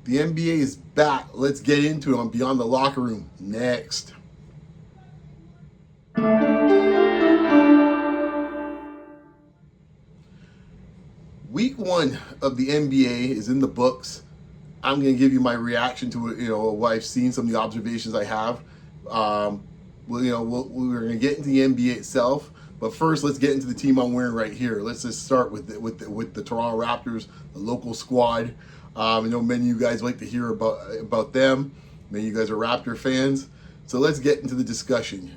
The NBA is back. Let's get into it on Beyond the Locker Room next. Week 1 of the NBA is in the books. I'm going to give you my reaction to it, what I've seen, some of the observations I have. We're going to get into the NBA itself, but first let's get into the team I'm wearing right here. Let's just start with the Toronto Raptors, the local squad. I know many of you guys like to hear about them. Many of you guys are Raptor fans. So let's get into the discussion.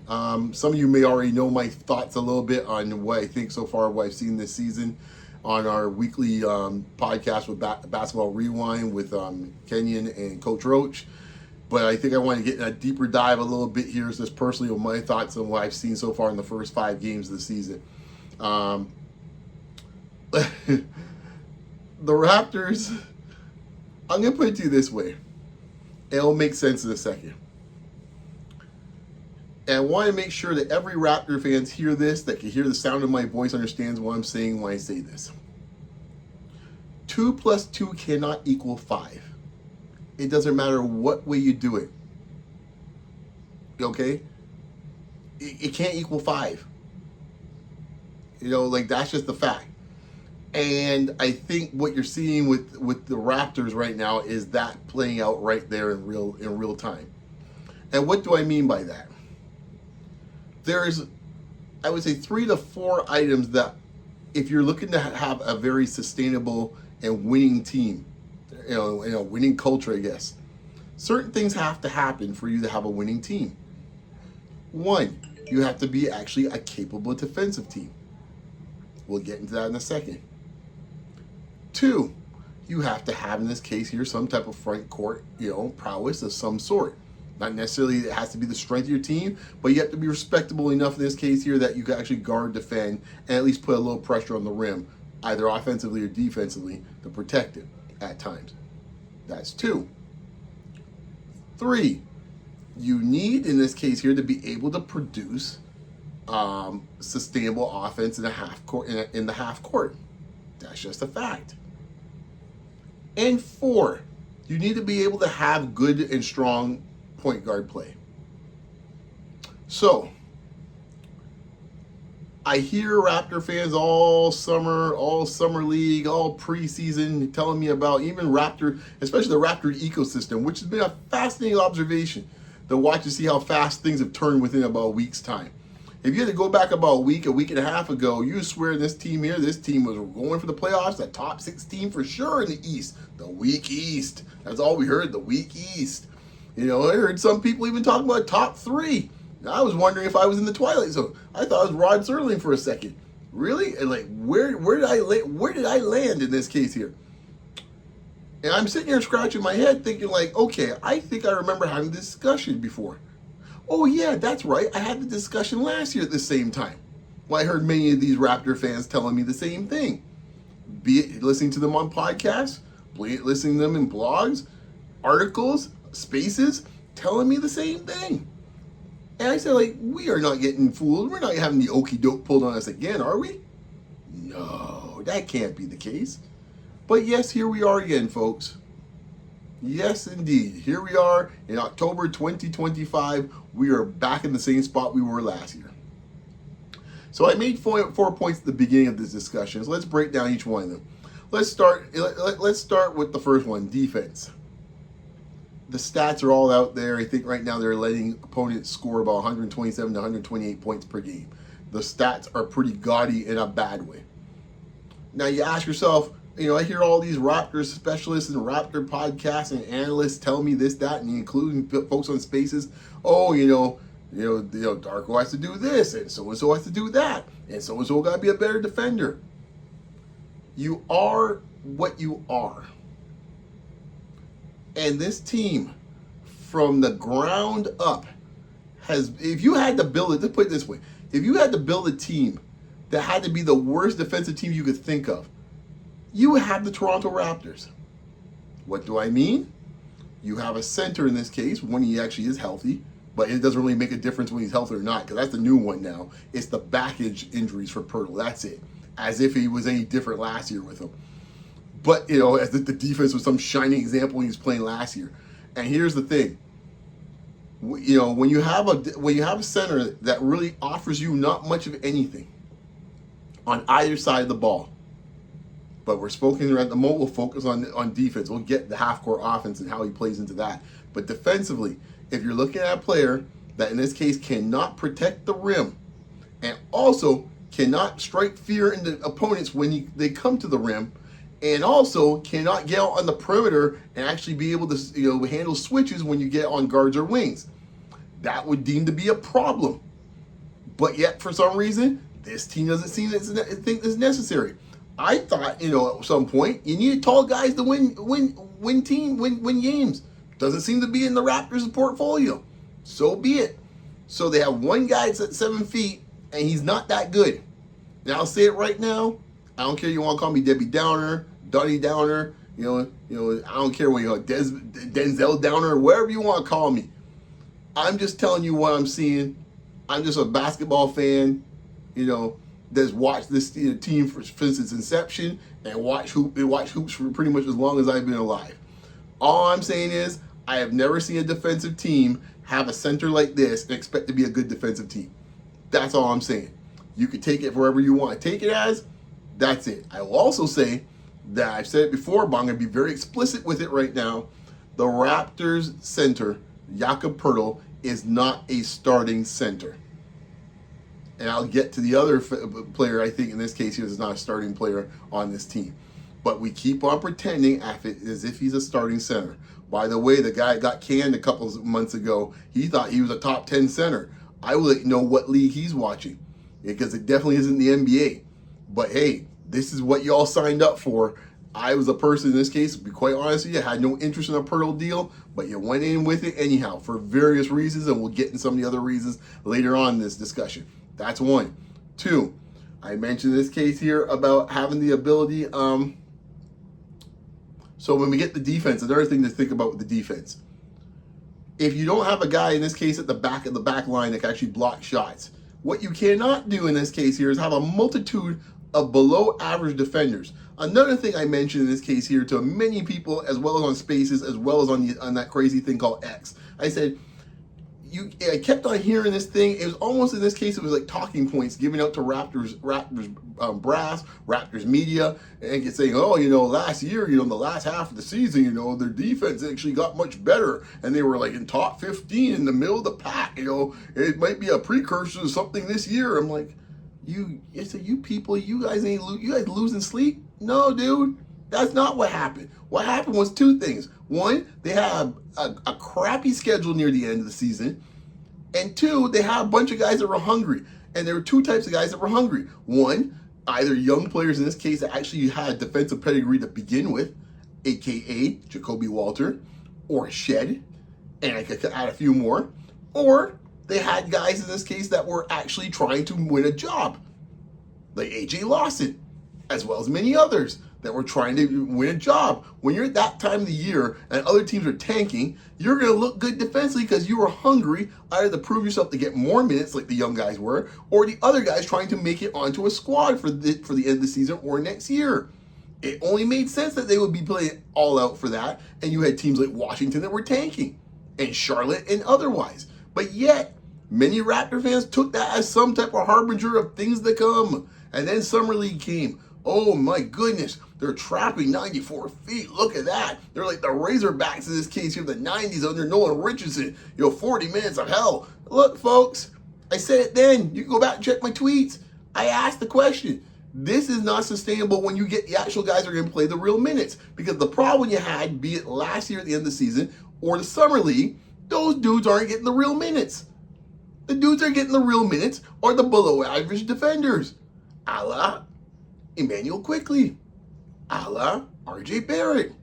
Some of you may already know my thoughts a little bit on what I think so far, what I've seen this season on our weekly podcast with Basketball Rewind with Kenyon and Coach Roach. But I think I want to get in a deeper dive a little bit here, just personally on my thoughts on what I've seen so far in the first 5 games of the season. The Raptors, I'm going to put it to you this way. It'll make sense in a second. And I want to make sure that every Raptor fans hear this, that can hear the sound of my voice, understands what I'm saying when I say this. 2 plus 2 cannot equal 5. It doesn't matter what way you do it. Okay? It can't equal 5. That's just the fact. And I think what you're seeing with the Raptors right now is that playing out right there in real time. And what do I mean by that? There's, I would say, 3 to 4 items that, if you're looking to have a very sustainable and winning team, winning culture, I guess, certain things have to happen for you to have a winning team. 1, you have to be actually a capable defensive team. We'll get into that in a second. 2, you have to have, in this case here, some type of front court, prowess of some sort. Not necessarily it has to be the strength of your team, but you have to be respectable enough in this case here that you can actually guard, defend, and at least put a little pressure on the rim, either offensively or defensively, to protect it at times. That's 2. 3, you need, in this case here, to be able to produce sustainable offense in the half court. That's just a fact. And 4, you need to be able to have good and strong point guard play. So, I hear Raptor fans all summer league, all preseason, telling me about even Raptor, especially the Raptor ecosystem, which has been a fascinating observation to watch to see how fast things have turned within about a week's time. If you had to go back about a week and a half ago, you swear this team was going for the playoffs, the top 6 team for sure in the East. The weak East. That's all we heard, the weak East. I heard some people even talking about top 3. I was wondering if I was in the Twilight Zone. I thought it was Rod Serling for a second. Really? And where did I land in this case here? And I'm sitting here scratching my head thinking okay, I think I remember having this discussion before. Oh yeah, that's right. I had the discussion last year at the same time. Well, I heard many of these Raptor fans telling me the same thing. Be it listening to them on podcasts, be it listening to them in blogs, articles, spaces, telling me the same thing. And I said, we are not getting fooled. We're not having the okie doke pulled on us again, are we? No, that can't be the case. But yes, here we are again, folks. Yes, indeed. Here we are in October 2025. We are back in the same spot we were last year. So I made 4 points at the beginning of this discussion. So let's break down each one of them. Let's start with the first one, defense. The stats are all out there. I think right now they're letting opponents score about 127 to 128 points per game. The stats are pretty gaudy in a bad way. Now you ask yourself, I hear all these Raptor specialists and Raptor podcasts and analysts tell me this, that, and including folks on Spaces. Oh, Darko has to do this, and so has to do that, and so got to be a better defender. You are what you are. And this team, from the ground up, if you had to build it, let's put it this way, if you had to build a team that had to be the worst defensive team you could think of, you have the Toronto Raptors. What do I mean? You have a center in this case, when he actually is healthy, but it doesn't really make a difference when he's healthy or not, because that's the new one now. It's the back injuries for Pirtle. That's it. As if he was any different last year with him. But, as the defense was some shining example he was playing last year. And here's the thing. When you have a center that really offers you not much of anything on either side of the ball, but we're spoken at the moment, we'll focus on defense. We'll get the half-court offense and how he plays into that. But defensively, if you're looking at a player that in this case cannot protect the rim and also cannot strike fear into opponents when they come to the rim, and also cannot get out on the perimeter and actually be able to handle switches when you get on guards or wings, that would deem to be a problem. But yet, for some reason, this team doesn't seem to think this is necessary. I thought, at some point, you need tall guys to win games. Doesn't seem to be in the Raptors' portfolio. So be it. So they have one guy that's at 7 feet, and he's not that good. And I'll say it right now. I don't care. You want to call me Debbie Downer, Donnie Downer. I don't care what Denzel Downer, or whatever you want to call me. I'm just telling you what I'm seeing. I'm just a basketball fan. That's watched this team since its inception and watch hoops for pretty much as long as I've been alive. All I'm saying is I have never seen a defensive team have a center like this and expect to be a good defensive team. That's all I'm saying. You can take it wherever you want to take it as. That's it. I will also say that I've said it before, but I'm going to be very explicit with it right now. The Raptors center, Jakob Poeltl, is not a starting center. And I'll get to the other player, I think in this case he was not a starting player on this team. But we keep on pretending as if he's a starting center. By the way, the guy got canned a couple of months ago. He thought he was a top 10 center. I will let you know what league he's watching, because it definitely isn't the NBA. But hey, this is what y'all signed up for. I was a person in this case, to be quite honest with you, had no interest in a Poeltl deal, but you went in with it anyhow for various reasons, and we'll get in some of the other reasons later on in this discussion. That's one. Two, I mentioned this case here about having the ability. So when we get the defense, another thing to think about with the defense. If you don't have a guy, in this case, at the back of the back line that can actually block shots, what you cannot do in this case here is have a multitude of below average defenders. Another thing I mentioned in this case here to many people, as well as on Spaces, as well as on that crazy thing called X, I said, I kept on hearing this thing. It was almost, in this case, it was like talking points given out to Raptors brass, Raptors media, and saying, last year, the last half of the season, their defense actually got much better, and they were like in top 15 in the middle of the pack. It might be a precursor to something this year. I'm like, you people, you guys losing sleep? No, dude, that's not what happened. What happened was two things. One, they had a crappy schedule near the end of the season. And two, they had a bunch of guys that were hungry. And there were two types of guys that were hungry. One, either young players in this case that actually had a defensive pedigree to begin with, a.k.a. Jacoby Walter, or Shed, and I could add a few more. Or they had guys in this case that were actually trying to win a job, like A.J. Lawson, as well as many others that were trying to win a job. When you're at that time of the year and other teams are tanking, you're going to look good defensively because you were hungry either to prove yourself to get more minutes like the young guys were, or the other guys trying to make it onto a squad for the end of the season or next year. It only made sense that they would be playing all out for that, and you had teams like Washington that were tanking, and Charlotte and otherwise. But yet, many Raptor fans took that as some type of harbinger of things to come. And then Summer League came. Oh my goodness, they're trapping 94 feet. Look at that. They're like the Razorbacks in this case here, the 90s under Nolan Richardson. 40 minutes of hell. Look, folks, I said it then. You can go back and check my tweets. I asked the question. This is not sustainable when you get the actual guys that are going to play the real minutes. Because the problem you had, be it last year at the end of the season or the Summer League, those dudes aren't getting the real minutes. The dudes that are getting the real minutes are the below average defenders. A la Emmanuel Quickley, a la R.J. Barrett,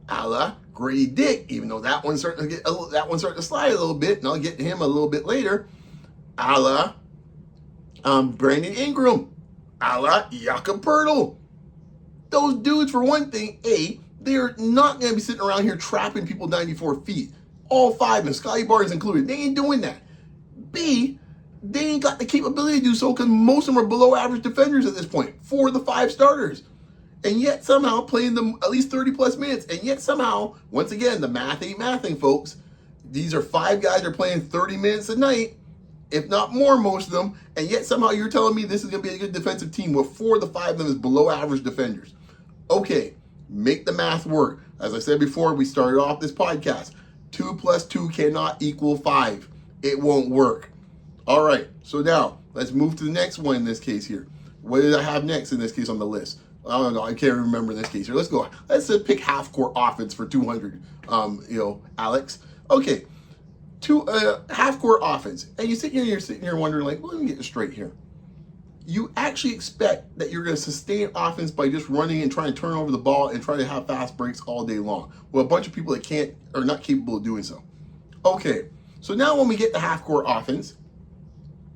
a la Grady Dick, even though that one's starting to slide a little bit, and I'll get to him a little bit later, a la Brandon Ingram, a la Jakob Poeltl. Those dudes, for one thing, A, they're not going to be sitting around here trapping people 94 feet. All five, and Scotty Barnes included. They ain't doing that. B, they ain't got the capability to do so because most of them are below average defenders at this point, 4 of the 5 starters. and yet somehow playing them at least 30 plus minutes, and yet somehow, once again, the math ain't mathing, folks. These are 5 guys that are playing 30 minutes a night, if not more, most of them, and yet somehow you're telling me this is going to be a good defensive team with 4 of the 5 of them is below average defenders. Okay, make the math work. As I said before, we started off this podcast. 2 plus 2 cannot equal 5. It won't work. All right, so now let's move to the next one in this case here. What did I have next in this case on the list? I don't know. I can't remember in this case here. Let's go. Let's pick half-court offense for 200, Alex. Okay, half-court offense. And you're sitting here wondering, like, well, let me get this straight here. You actually expect that you're going to sustain offense by just running and trying to turn over the ball and try to have fast breaks all day long. Well, a bunch of people that are not capable of doing so. Okay, so now when we get to half-court offense,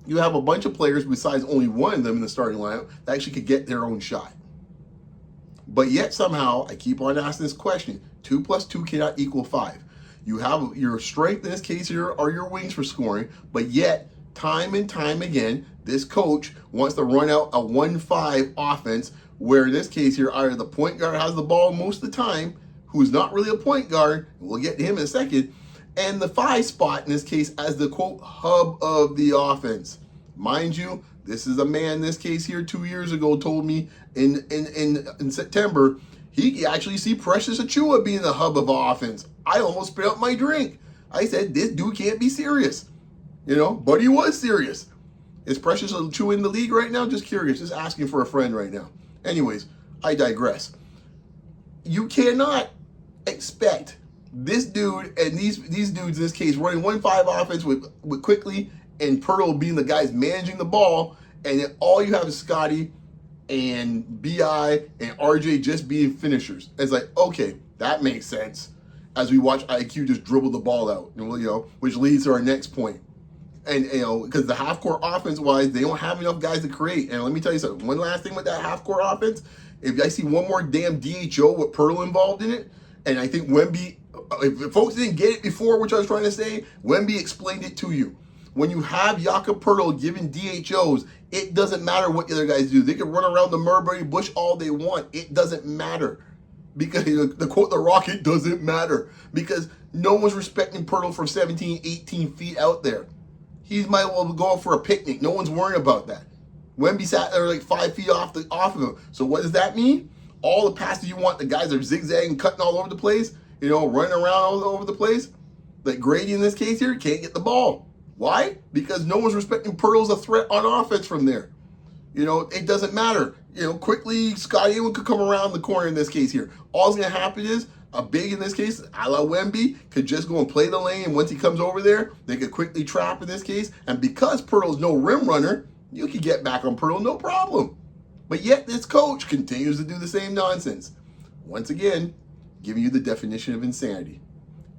you have a bunch of players besides only one of them in the starting lineup that actually could get their own shot. But yet somehow, I keep on asking this question, 2 plus 2 cannot equal 5. You have your strength in this case here are your wings for scoring, but yet time and time again, this coach wants to run out a 1-5 offense where in this case here, either the point guard has the ball most of the time, who's not really a point guard, we'll get to him in a second, and the 5 spot in this case as the quote hub of the offense. Mind you, this is a man in this case here 2 years ago told me in September he actually see Precious Achiuwa being the hub of offense. I almost spit out my drink. I said, this dude can't be serious. But he was serious. Is Precious Achiuwa in the league right now? Just curious, just asking for a friend right now. Anyways, I digress. You cannot expect this dude and these dudes in this case running 1-5 offense with Quickly and Pirtle being the guys managing the ball, and then all you have is Scotty and BI and RJ just being finishers. It's like, okay, that makes sense. As we watch IQ just dribble the ball out, which leads to our next point. And, because the half-court offense-wise, they don't have enough guys to create. And let me tell you something. One last thing with that half-court offense, if I see one more damn DHO with Pirtle involved in it, and I think Wemby, if folks didn't get it before, which I was trying to say, Wemby explained it to you. When you have Jakob Pirtle giving DHOs, it doesn't matter what the other guys do. They can run around the Mulberry Bush all they want. It doesn't matter. Because the quote, the Rocket doesn't matter. Because no one's respecting Pirtle from 17, 18 feet out there. He might well go out for a picnic. No one's worrying about that. Wemby sat there like 5 feet off of him. So what does that mean? All the passes you want, the guys are zigzagging, cutting all over the place, running around all over the place. Like Grady in this case here can't get the ball. Why? Because no one's respecting Pirtle as a threat on offense from there. It doesn't matter. Quickly, Scotty could come around the corner in this case here. All's going to happen is a big, in this case, a la Wemby, could just go and play the lane. And once he comes over there, they could quickly trap in this case. And because Pirtle's no rim runner, you can get back on Pirtle, no problem. But yet this coach continues to do the same nonsense. Once again, giving you the definition of insanity.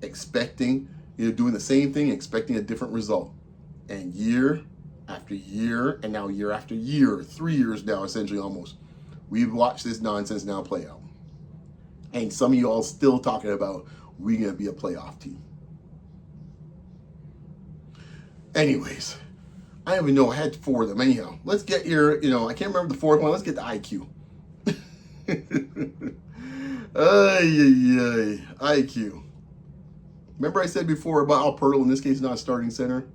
Expecting, doing the same thing, expecting a different result. And year after year, and now year after year, 3 years now, essentially almost, we've watched this nonsense now play out. And some of you all still talking about we're going to be a playoff team. Anyways, I don't even know. I had 4 of them. Anyhow, let's get here. I can't remember the 4th one. Let's get to IQ. IQ. Remember I said before about how Pirtle in this case is not a starting center?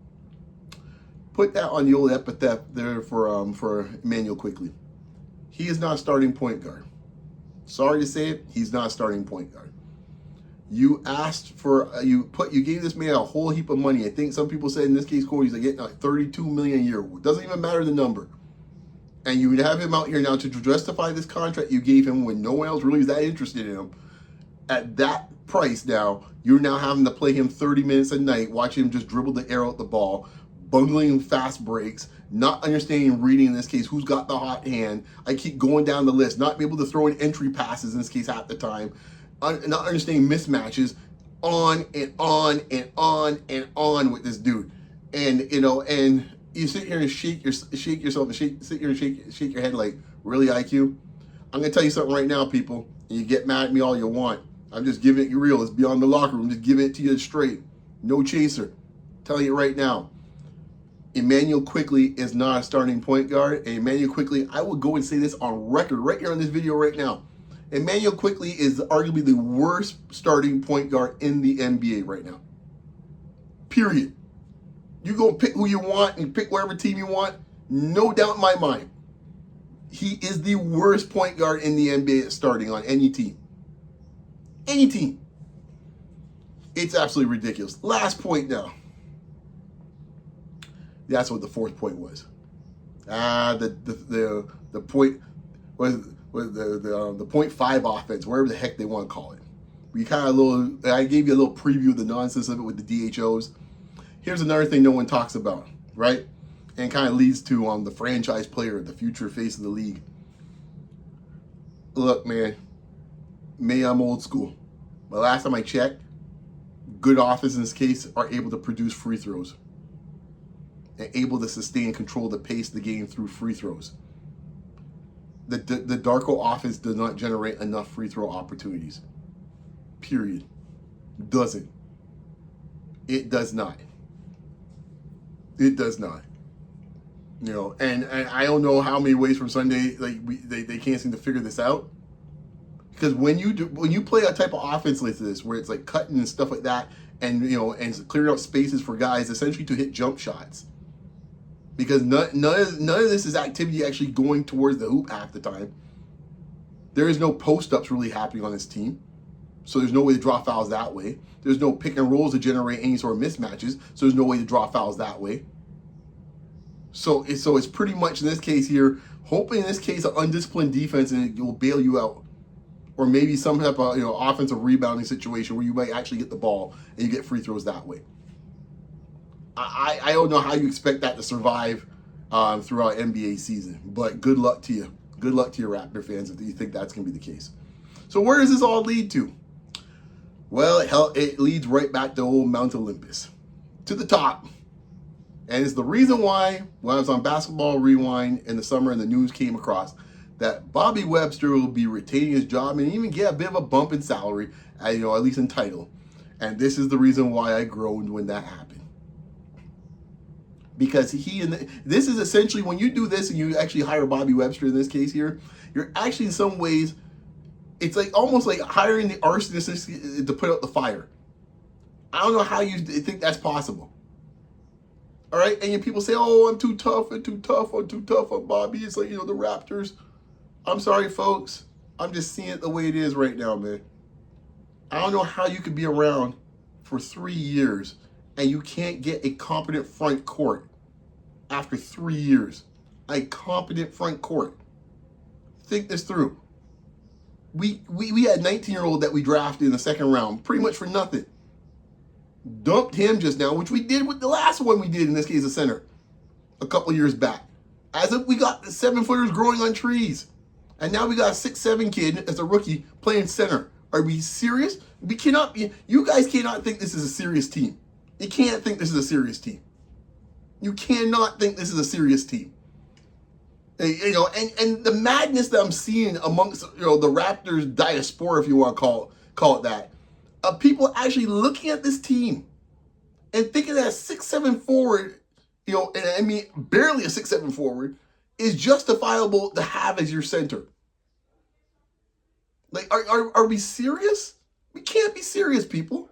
Put that on the old epithet there for Emmanuel Quickly. He is not a starting point guard. Sorry to say it, he's not a starting point guard. You asked for, you gave this man a whole heap of money. I think some people said in this case, Corey, he's getting like $32 million a year. It doesn't even matter the number. And you would have him out here now to justify this contract you gave him when no one else really is that interested in him. At that price now, you're now having to play him 30 minutes a night, watch him just dribble the air out the ball, bungling fast breaks, not understanding reading in this case, who's got the hot hand. I keep going down the list, not be able to throw in entry passes in this case at the time, not understanding mismatches, on and on and on and on with this dude. And, and you sit here and shake yourself and sit here and shake your head like, really, IQ? I'm going to tell you something right now, people, and you get mad at me all you want. I'm just giving it you real. It's beyond the locker room. Just giving it to you straight. No chaser. Telling you right now. Emmanuel Quickly is not a starting point guard. And Emmanuel Quickly, I will go and say this on record right here on this video right now. Emmanuel Quickly is arguably the worst starting point guard in the NBA right now. Period. You go pick who you want and pick whatever team you want. No doubt in my mind. He is the worst point guard in the NBA at starting on any team. Any team. It's absolutely ridiculous. Last point now. That's what the fourth point was. The point was the 0.5 offense, whatever the heck they want to call it. I gave you a little preview of the nonsense of it with the DHOs. Here's another thing no one talks about, right? And kind of leads to the franchise player, the future face of the league. Look, man, maybe I'm old school, but last time I checked, good offense in this case are able to produce free throws and able to sustain and control the pace of the game through free throws. The Darko offense does not generate enough free throw opportunities. Period. Doesn't. It does not. It does not. You know, and I don't know how many ways from Sunday they can't seem to figure this out. Because when you play a type of offense like this, where it's like cutting and stuff like that, and and clearing out spaces for guys essentially to hit jump shots, because none of this is activity actually going towards the hoop half the time. There is no post ups really happening on this team, so there's no way to draw fouls that way. There's no pick and rolls to generate any sort of mismatches, so there's no way to draw fouls that way. So it's pretty much in this case here, hoping in this case an undisciplined defense and it will bail you out. Or maybe some type of offensive rebounding situation where you might actually get the ball and you get free throws that way. I don't know how you expect that to survive throughout NBA season, but good luck to you. Good luck to your Raptor fans if you think that's going to be the case. So where does this all lead to? Well, it leads right back to old Mount Olympus, to the top. And it's the reason why when I was on Basketball Rewind in the summer and the news came across that Bobby Webster will be retaining his job and even get a bit of a bump in salary, at least in title. And this is the reason why I groaned when that happened. Because this is essentially, when you do this and you actually hire Bobby Webster in this case here, you're actually in some ways, it's like almost like hiring the arsonist to put out the fire. I don't know how you think that's possible. All right, and people say, "Oh, I'm too tough on Bobby." It's like, the Raptors. I'm sorry, folks. I'm just seeing it the way it is right now, man. I don't know how you could be around for 3 years and you can't get a competent front court after 3 years. A competent front court. Think this through. We had a 19-year-old that we drafted in the second round, pretty much for nothing. Dumped him just now, which we did with the last one we did, in this case, a center, a couple years back. As if we got the 7-footers growing on trees. And now we got a 6'7" kid as a rookie playing center. Are we serious? You guys cannot think this is a serious team. You can't think this is a serious team. You cannot think this is a serious team. And the madness that I'm seeing amongst the Raptors diaspora, if you want to call it that, of people actually looking at this team and thinking that a 6'7" forward, and I mean barely a 6'7" forward, is justifiable to have as your center. Like, are we serious? We can't be serious, people.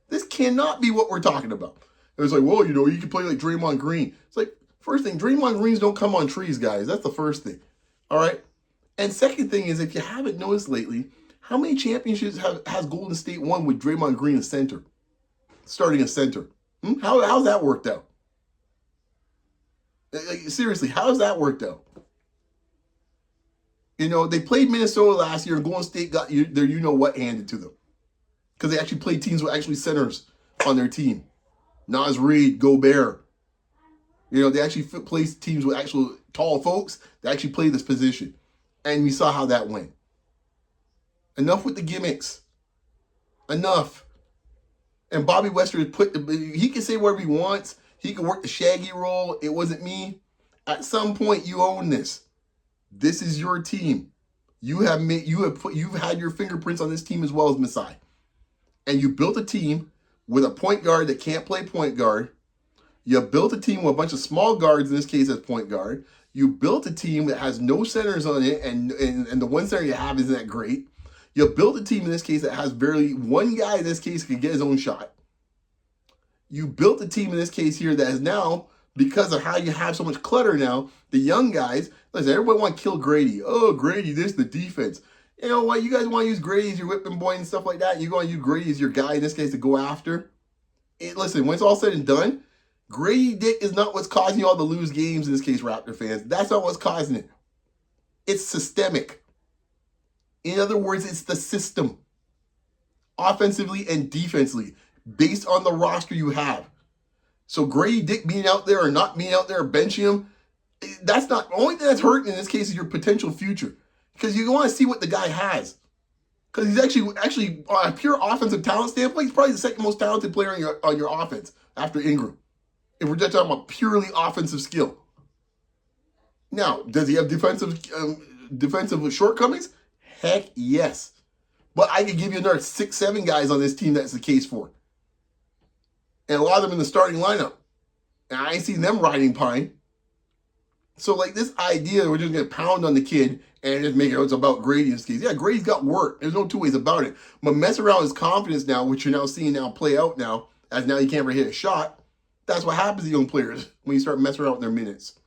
This cannot be what we're talking about. It was like, well, you can play like Draymond Green. It's like, first thing, Draymond Greens don't come on trees, guys. That's the first thing. All right? And second thing is, if you haven't noticed lately, how many championships has Golden State won with Draymond Green as center? Starting as center. How's that worked out? Seriously, how's that worked out? They played Minnesota last year and Golden State got their you-know-what handed to them. Because they actually played teams with actually centers on their team. Naz Reid, Gobert. They actually played teams with actual tall folks that actually play this position. And we saw how that went. Enough with the gimmicks. Enough. And Bobby Webster he can say whatever he wants. He can work the shaggy role. It wasn't me. At some point, you own this. This is your team. You've had your fingerprints on this team as well as Masai. And you built a team with a point guard that can't play point guard. You built a team with a bunch of small guards, in this case as point guard. You built a team that has no centers on it, and the one center you have isn't that great. You built a team in this case that has barely one guy in this case can get his own shot. You built a team in this case here that is now, because of how you have so much clutter now, the young guys, listen, everybody want to kill Grady. Oh, Grady, this is the defense. You know what? You guys want to use Grady as your whipping boy and stuff like that. You're going to use Grady as your guy in this case to go after. Listen, when it's all said and done, Grady Dick is not what's causing you all to lose games in this case, Raptor fans. That's not what's causing it. It's systemic. In other words, it's the system. Offensively and defensively, based on the roster you have. So Grady Dick being out there or not being out there or benching him, that's not the only thing that's hurting in this case is your potential future. Because you want to see what the guy has. Because he's actually on a pure offensive talent standpoint, he's probably the second most talented player on your offense after Ingram. If we're just talking about purely offensive skill. Now, does he have defensive shortcomings? Heck yes. But I could give you another 6, 7 guys on this team that's the case for. And a lot of them in the starting lineup. And I ain't seen them riding pine. So like this idea we're just going to pound on the kid and just make it it's about Grady in this case. Yeah, Grady's got work. There's no two ways about it. But mess around his confidence now, which you're now seeing now play out now, as now you can't ever hit a shot. That's what happens to young players when you start messing around with their minutes.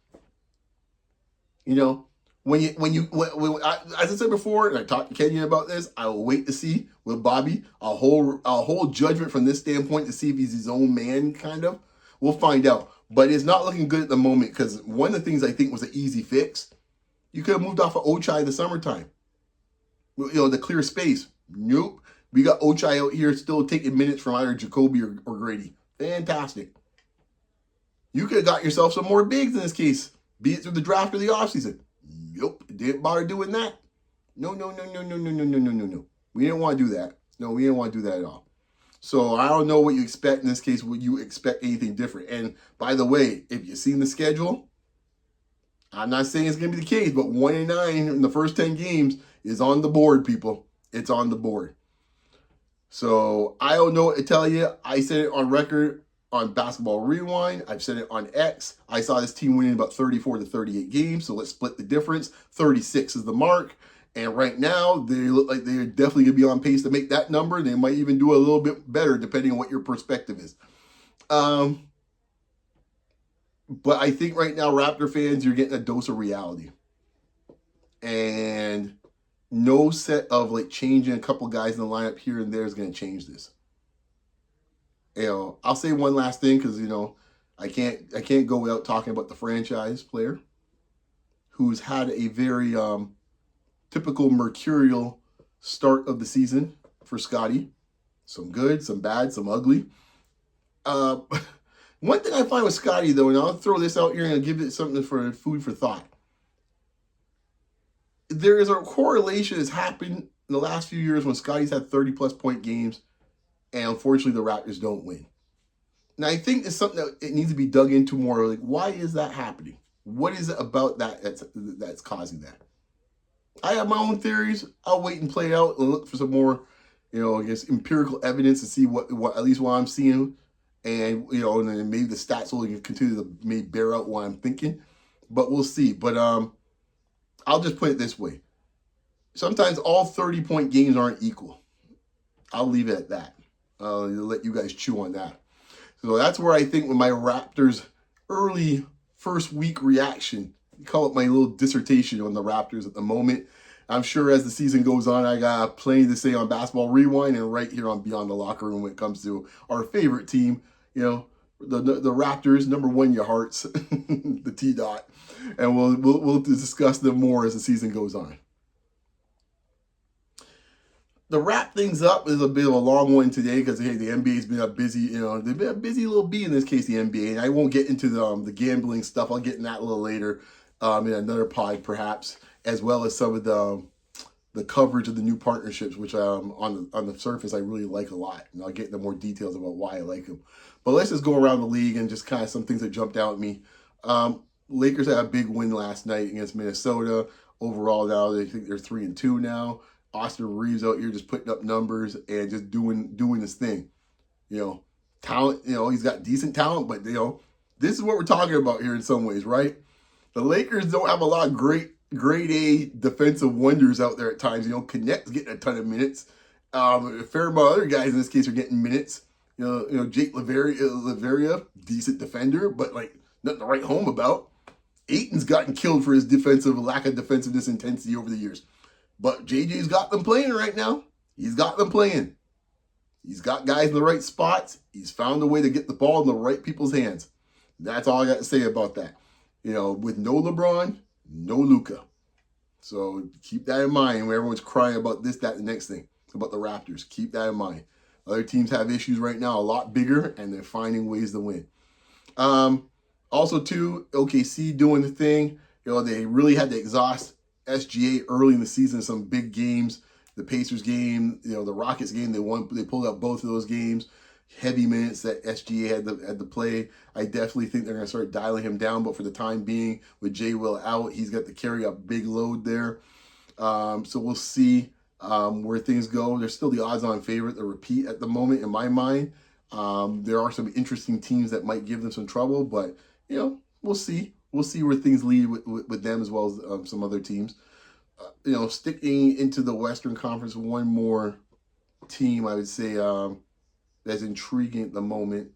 You know, as I said before, and I talked to Kenyon about this, I will wait to see with Bobby. I'll hold judgment from this standpoint to see if he's his own man, kind of. We'll find out. But it's not looking good at the moment because one of the things I think was an easy fix, you could have moved off of Ochai in the summertime. You know, the clear space. Nope. We got Ochai out here still taking minutes from either Jacoby or Grady. Fantastic. You could have got yourself some more bigs in this case, be it through the draft or the offseason. Nope. Didn't bother doing that. No. We didn't want to do that. No, we didn't want to do that at all. So I don't know what you expect in this case. Would you expect anything different? And by the way, if you've seen the schedule, I'm not saying it's going to be the case, but 1-9 in the first 10 games is on the board, people. It's on the board. So I don't know what to tell you. I said it on record on Basketball Rewind. I've said it on X. I saw this team winning about 34 to 38 games. So let's split the difference. 36 is the mark. And right now, they look like they're definitely going to be on pace to make that number. They might even do a little bit better, depending on what your perspective is. But I think right now, Raptor fans, you're getting a dose of reality. And no set of like changing a couple guys in the lineup here and there is going to change this. You know, I'll say one last thing because, you know, I can't go without talking about the franchise player who's had a very typical mercurial start of the season for Scotty. Some good, some bad, some ugly. One thing I find with Scotty, though, and I'll throw this out here and give it something for food for thought. There is a correlation that's happened in the last few years when Scotty's had 30-plus point games, and unfortunately the Raptors don't win. Now, I think it's something that it needs to be dug into more. Like, why is that happening? What is it about that that's causing that? I have my own theories. I'll wait and play it out and look for some more, you know, I guess empirical evidence to see what at least what I'm seeing, and you know, and then maybe the stats will continue to maybe bear out what I'm thinking, but we'll see. But I'll just put it this way: sometimes all 30-point games aren't equal. I'll leave it at that. I'll let you guys chew on that. So that's where I think with my Raptors early first week reaction. Call it my little dissertation on the Raptors at the moment. I'm sure as the season goes on, I got plenty to say on Basketball Rewind and right here on Beyond the Locker Room when it comes to our favorite team, you know, the Raptors, number one in your hearts, the T-Dot. And we'll discuss them more as the season goes on. To wrap things up is a bit of a long one today because, hey, the NBA's been a busy, you know, they've been a busy little bee in this case, the NBA. And I won't get into the gambling stuff. I'll get in that a little later. In another pod, perhaps, as well as some of the coverage of the new partnerships, which on the surface I really like a lot, and I'll get into more details about why I like them. But let's just go around the league and just kind of some things that jumped out at me. Lakers had a big win last night against Minnesota. Overall, now they think they're 3-2 now. Austin Reeves out here just putting up numbers and just doing his thing. You know, talent. You know, he's got decent talent, but you know, this is what we're talking about here in some ways, right? The Lakers don't have a lot of great grade A defensive wonders out there at times. Connect's getting a ton of minutes. A fair amount of other guys in this case are getting minutes. Jake Laveria, decent defender, but like nothing to write home about. Ayton's gotten killed for his lack of defensiveness intensity over the years. But JJ's got them playing right now. He's got them playing. He's got guys in the right spots. He's found a way to get the ball in the right people's hands. That's all I got to say about that. With no LeBron, no Luka. So keep that in mind when everyone's crying about this, that, and the next thing about the Raptors. Keep that in mind. Other teams have issues right now, a lot bigger, and they're finding ways to win. Also, too, OKC doing the thing. They really had to exhaust SGA early in the season, some big games. The Pacers game, the Rockets game, they pulled out both of those games. Heavy minutes that SGA had to play. I definitely think they're going to start dialing him down, but for the time being, with J. Will out, he's got to carry a big load there. So we'll see where things go. They're still the odds-on favorite to repeat at the moment in my mind. There are some interesting teams that might give them some trouble, but we'll see. We'll see where things lead with them as well as some other teams. Sticking into the Western Conference, one more team I would say that's intriguing at the moment.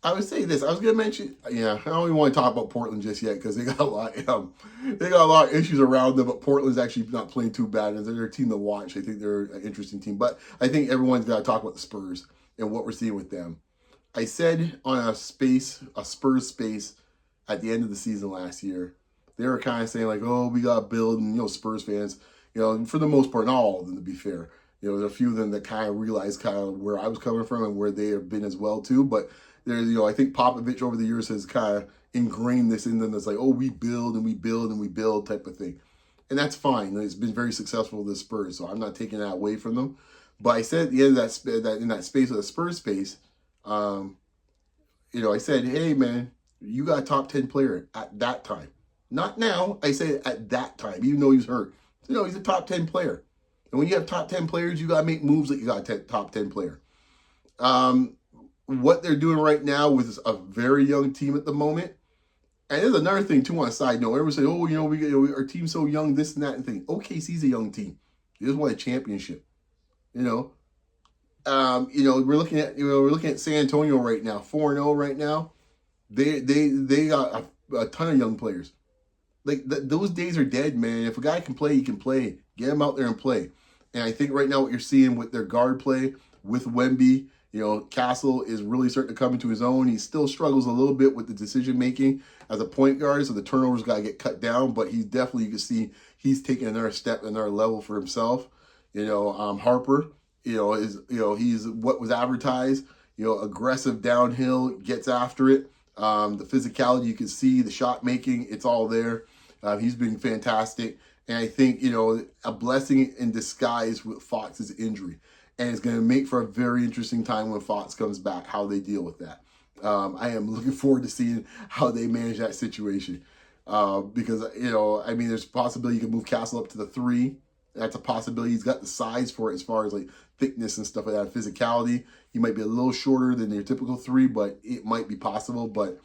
I would say this. I was gonna mention, I don't even want to talk about Portland just yet because they got a lot of issues around them. But Portland's actually not playing too bad, and they're a team to watch. I think they're an interesting team. But I think everyone's got to talk about the Spurs and what we're seeing with them. I said on a Spurs space at the end of the season last year, they were kind of saying like, "Oh, we got to build," and Spurs fans, for the most part, not all of them to be fair. There's a few of them that kind of realized kind of where I was coming from and where they have been as well too. But there's, I think Popovich over the years has kind of ingrained this in them. That's like, oh, we build and we build and we build type of thing. And that's fine. It's been very successful with the Spurs, so I'm not taking that away from them. But I said at the end of that in that space of the Spurs space, I said, hey, man, you got a top 10 player at that time. Not now. I said at that time, even though he was hurt. He's a top 10 player. And when you have top 10 players, you got to make moves like you got a top 10 player. What they're doing right now with a very young team at the moment. And there's another thing, too, on a side note. Everyone say, oh, our team's so young, this and that and thing. OKC's a young team. They just won a championship. We're looking at San Antonio right now, 4-0 right now. They got a ton of young players. Like those days are dead, man. If a guy can play, he can play. Get him out there and play. And I think right now what you're seeing with their guard play with Wemby, Castle is really starting to come into his own. He still struggles a little bit with the decision making as a point guard, so the turnovers got to get cut down. But he's definitely, you can see he's taking another step, another level for himself. Harper, he's what was advertised. Aggressive downhill, gets after it. The physicality you can see, the shot making, it's all there. He's been fantastic. And I think, a blessing in disguise with Fox's injury. And it's going to make for a very interesting time when Fox comes back, how they deal with that. I am looking forward to seeing how they manage that situation. Because, there's a possibility you can move Castle up to the 3. That's a possibility. He's got the size for it as far as like thickness and stuff like that, physicality. He might be a little shorter than your typical 3, but it might be possible. But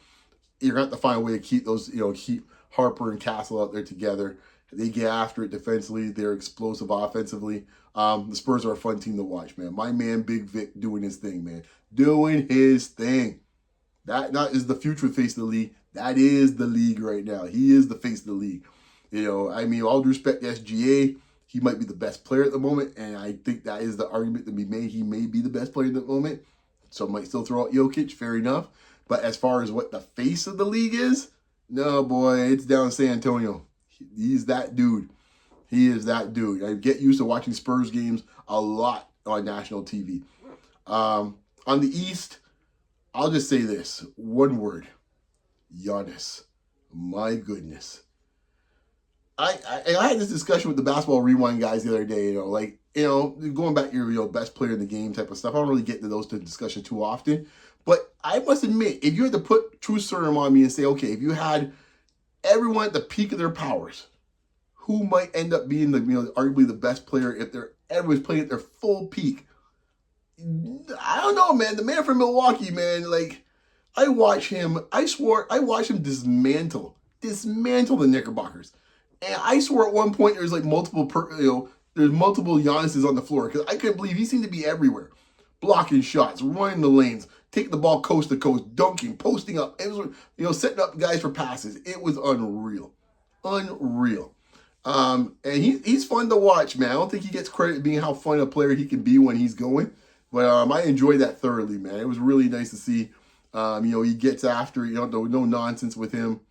you're going to have to find a way to keep those, keep Harper and Castle out there together. They get after it defensively. They're explosive offensively. The Spurs are a fun team to watch, man. My man, Big Vic, doing his thing, man. Doing his thing. That is the future face of the league. That is the league right now. He is the face of the league. All due respect to SGA, he might be the best player at the moment, and I think that is the argument to be made. He may be the best player at the moment. Some might still throw out Jokic, fair enough. But as far as what the face of the league is, no, boy, it's down San Antonio. He's that dude. He is that dude. I get used to watching Spurs games a lot on national TV. On the East, I'll just say this. One word. Giannis. My goodness. I had this discussion with the Basketball Rewind guys the other day, going back to your best player in the game type of stuff. I don't really get into those discussions too often. But I must admit, if you had to put true serum on me and say, okay, if you had everyone at the peak of their powers, who might end up being arguably the best player if everyone's playing at their full peak? I don't know, man. The man from Milwaukee, man, I watched him dismantle the Knickerbockers. And I swore at one point there's like there's multiple Giannis's on the floor because I couldn't believe he seemed to be everywhere. Blocking shots, running the lanes, taking the ball coast to coast, dunking, posting up. It was, setting up guys for passes. It was unreal. Unreal. And he's fun to watch, man. I don't think he gets credit being how fun a player he can be when he's going. But I enjoyed that thoroughly, man. It was really nice to see. He gets after it. No nonsense with him.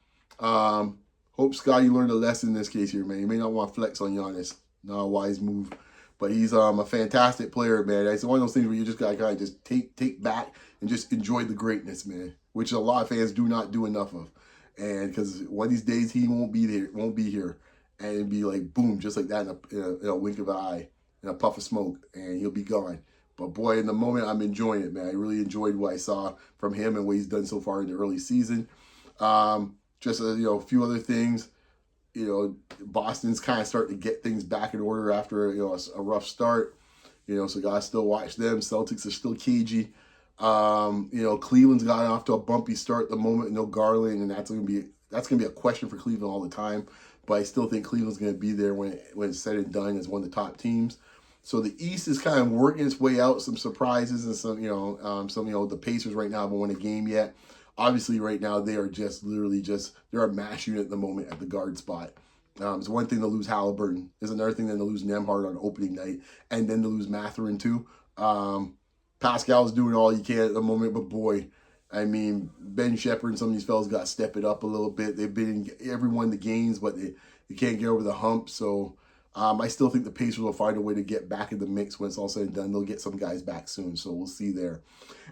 Hope Scotty learned a lesson in this case here, man. You may not want to flex on Giannis. Not a wise move. But he's a fantastic player, man. It's one of those things where you just got to kind of just take back and just enjoy the greatness, man, which a lot of fans do not do enough of. And because one of these days he won't be here, and it'd be like boom, just like that in a wink of an eye, in a puff of smoke, and he'll be gone. But boy, in the moment, I'm enjoying it, man. I really enjoyed what I saw from him and what he's done so far in the early season. Just a few other things. Boston's kind of starting to get things back in order after a rough start. So guys still watch them. Celtics are still cagey. Cleveland's gotten off to a bumpy start at the moment. No Garland, and that's gonna be a question for Cleveland all the time. But I still think Cleveland's gonna be there when it's said and done as one of the top teams. So the East is kind of working its way out. Some surprises and some the Pacers right now haven't won a game yet. Obviously, right now, they are they're a mash unit at the moment at the guard spot. It's one thing to lose Halliburton. It's another thing then to lose Nembhard on opening night, and then to lose Mathurin too. Pascal's doing all he can at the moment, but boy, Ben Shepherd and some of these fellas got to step it up a little bit. They've been in every one of the games, but they can't get over the hump. So I still think the Pacers will find a way to get back in the mix when it's all said and done. They'll get some guys back soon, so we'll see there.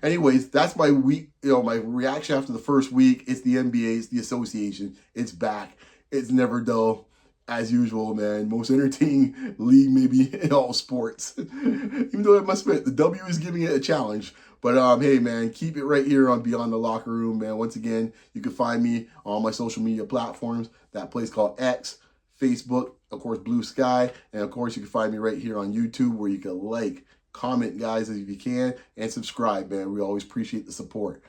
Anyways, that's my week. My reaction after the first week. It's the NBA, it's the association. It's back. It's never dull, as usual, man. Most entertaining league maybe in all sports. Even though I must admit, the W is giving it a challenge. But hey, man, keep it right here on Beyond the Locker Room, man. Once again, you can find me on my social media platforms. That place called X, Facebook, of course, Blue Sky, and of course, you can find me right here on YouTube where you can like, comment, guys, if you can, and subscribe, man. We always appreciate the support.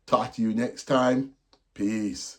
Talk to you next time. Peace.